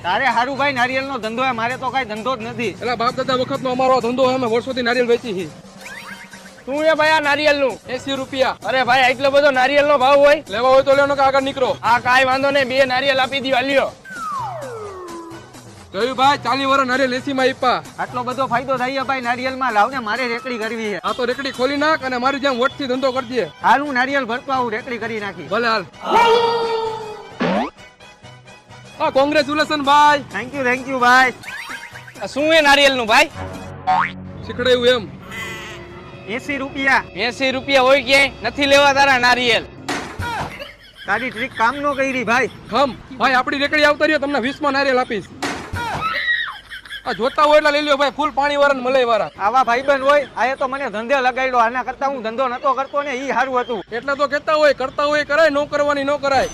તારે હારું ભાઈ નારિયેલ નો ધંધો હે, મારે તો કઈ ધંધો જ નથી. એટલે બાપ દાદા વખત નો અમારો ધંધો હે, અમે વર્ષોથી નારિયેલ વેચી છે. શું છે ભાઈ આ નારિયેલ નું? 80 રૂપિયા. અરે ભાઈ આટલો બધો નારિયેલ નો ભાવ હોય? લેવા હોય તો લેવાનો કે આગળ નીકળો. આ કાંઈ વાંધો નહીં, 2 નારિયેલ આપી દીવા લ્યો. જોયું ભાઈ 40 વર્ષ નારિયેલ 80 માં આપ્યા. આટલો બધો ફાયદો થાય ભાઈ નારિયેલ માં. લાવ ને, મારે રેકડી કરવી છે. આ તો રેકડી ખોલી નાખ અને મારી જેમ વટથી ધંધો કરજે. હાલ હું નારિયેલ ભરતો આવું, રેકડી કરી નાખી. ભલે હાલ. હા કોંગ્રેચ્યુલેશન ભાઈ. થેન્ક યુ ભાઈ. આ શું છે નારિયેલ નું ભાઈ? શીખડાયું એમ. 80 રૂપિયા. 80 રૂપિયા હોય ક્યાંય નથી લેવા તારા નારિયેલ. તારી ટ્રીક કામ નો કરી ભાઈ. ખમ ભાઈ આપડી રેકડી આવતા રહ્યો, તમને 20 માં નારિયેલ આપીશ. આ જોતા હોય એટલે લઈ લ્યો ભાઈ, ફૂલ પાણી વાળા મલાઈ વાળા. આવા ભાઈબંધ હોય, આ તો મને ધંધે લગાડ્યો. આના કરતા હું ધંધો નતો કરતો ને, ઈ સારું હતું. એટલે તો કેતા હોય, કરતા હોય કરાય, નો કરવાની નો કરાય.